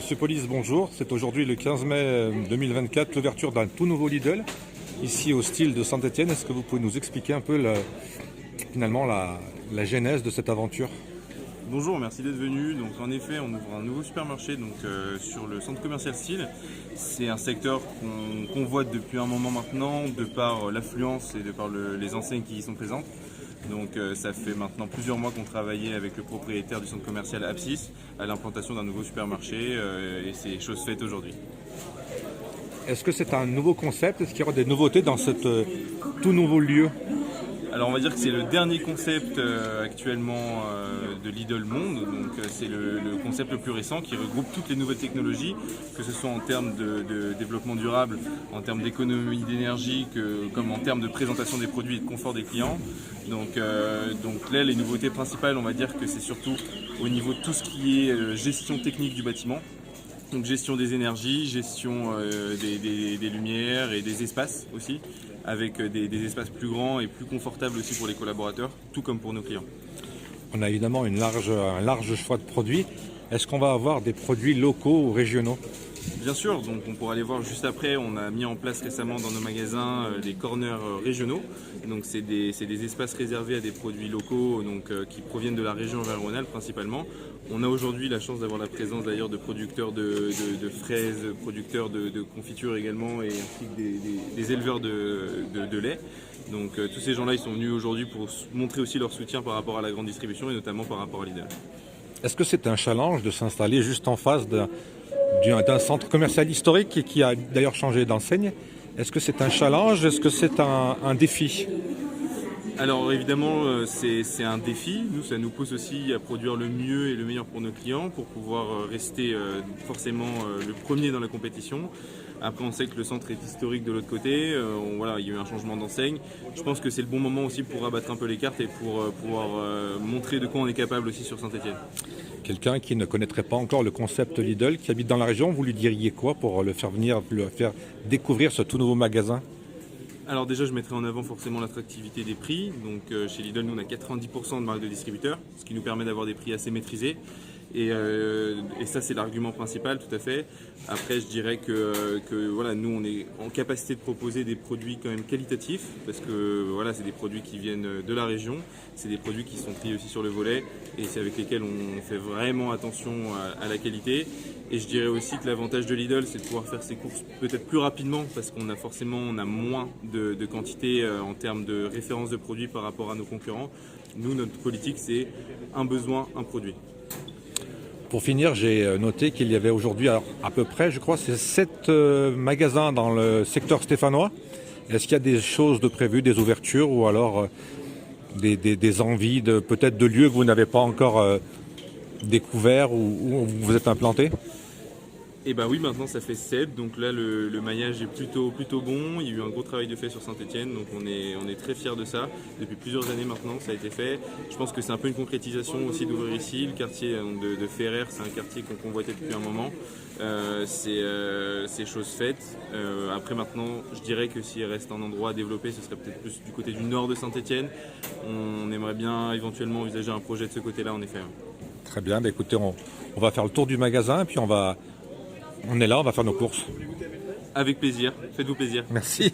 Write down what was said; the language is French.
Monsieur Police, bonjour. C'est aujourd'hui le 15 mai 2024, l'ouverture d'un tout nouveau Lidl, ici au style de Saint-Étienne. Est-ce que vous pouvez nous expliquer un peu finalement la genèse de cette aventure? Bonjour, merci d'être venu. Donc en effet, on ouvre un nouveau supermarché sur le centre commercial Style. C'est un secteur qu'on voit depuis un moment maintenant, de par l'affluence et de par les enseignes qui y sont présentes. Donc ça fait maintenant plusieurs mois qu'on travaillait avec le propriétaire du centre commercial Apsis à l'implantation d'un nouveau supermarché et c'est chose faite aujourd'hui. Est-ce que c'est un nouveau concept? Est-ce qu'il y aura des nouveautés dans ce tout nouveau lieu? Alors on va dire que c'est le dernier concept actuellement de Lidl Monde, donc c'est le concept le plus récent qui regroupe toutes les nouvelles technologies, que ce soit en termes de développement durable, en termes d'économie d'énergie, comme en termes de présentation des produits et de confort des clients. Donc là les nouveautés principales, on va dire que c'est surtout au niveau de tout ce qui est gestion technique du bâtiment. Donc gestion des énergies, gestion des lumières et des espaces aussi, avec des espaces plus grands et plus confortables aussi pour les collaborateurs, tout comme pour nos clients. On a évidemment un large choix de produits. Est-ce qu'on va avoir des produits locaux ou régionaux? Bien sûr, donc on pourra aller voir juste après, on a mis en place récemment dans nos magasins des corners régionaux. Donc c'est des espaces réservés à des produits locaux qui proviennent de la région Auvergne-Rhône-Alpes principalement. On a aujourd'hui la chance d'avoir la présence d'ailleurs de producteurs de fraises, producteurs de confitures également et ainsi que des éleveurs de lait. Donc tous ces gens-là ils sont venus aujourd'hui pour montrer aussi leur soutien par rapport à la grande distribution et notamment par rapport à Lidl. Est-ce que c'est un challenge de s'installer juste en face d'un centre commercial historique qui a d'ailleurs changé d'enseigne? Est-ce que c'est un challenge? Est-ce que c'est un défi? Alors évidemment c'est un défi, nous ça nous pousse aussi à produire le mieux et le meilleur pour nos clients pour pouvoir rester forcément le premier dans la compétition. Après on sait que le centre est historique de l'autre côté, voilà, il y a eu un changement d'enseigne. Je pense que c'est le bon moment aussi pour rabattre un peu les cartes et pour pouvoir montrer de quoi on est capable aussi sur Saint-Étienne. Quelqu'un qui ne connaîtrait pas encore le concept Lidl, qui habite dans la région, vous lui diriez quoi pour le faire venir, le faire découvrir ce tout nouveau magasin? Alors déjà je mettrai en avant forcément l'attractivité des prix. Donc chez Lidl nous on a 90% de marge de distributeurs, ce qui nous permet d'avoir des prix assez maîtrisés. Et ça c'est l'argument principal tout à fait. Après je dirais que voilà, nous on est en capacité de proposer des produits quand même qualitatifs parce que voilà, c'est des produits qui viennent de la région, c'est des produits qui sont pris aussi sur le volet et c'est avec lesquels on fait vraiment attention à la qualité. Et je dirais aussi que l'avantage de Lidl c'est de pouvoir faire ses courses peut-être plus rapidement parce qu'on a moins de quantité en termes de référence de produits par rapport à nos concurrents. Nous notre politique c'est un besoin, un produit. Pour finir, j'ai noté qu'il y avait aujourd'hui à peu près, je crois, c'est 7 magasins dans le secteur stéphanois. Est-ce qu'il y a des choses de prévues, des ouvertures ou alors des envies peut-être de lieux que vous n'avez pas encore découverts ou où vous vous êtes implanté? Et bah oui, maintenant ça fait 7, donc là le maillage est plutôt bon. Il y a eu un gros travail de fait sur Saint-Étienne, donc on est très fiers de ça. Depuis plusieurs années maintenant ça a été fait. Je pense que c'est un peu une concrétisation aussi d'ouvrir ici. Le quartier de Ferrer, c'est un quartier qu'on convoitait depuis un moment. C'est chose faite. Après maintenant, je dirais que s'il reste un endroit à développer, ce serait peut-être plus du côté du nord de Saint-Étienne. On aimerait bien éventuellement envisager un projet de ce côté-là en effet. Très bien, écoutez, on va faire le tour du magasin, puis on est là, on va faire nos courses. Avec plaisir, faites-vous plaisir. Merci.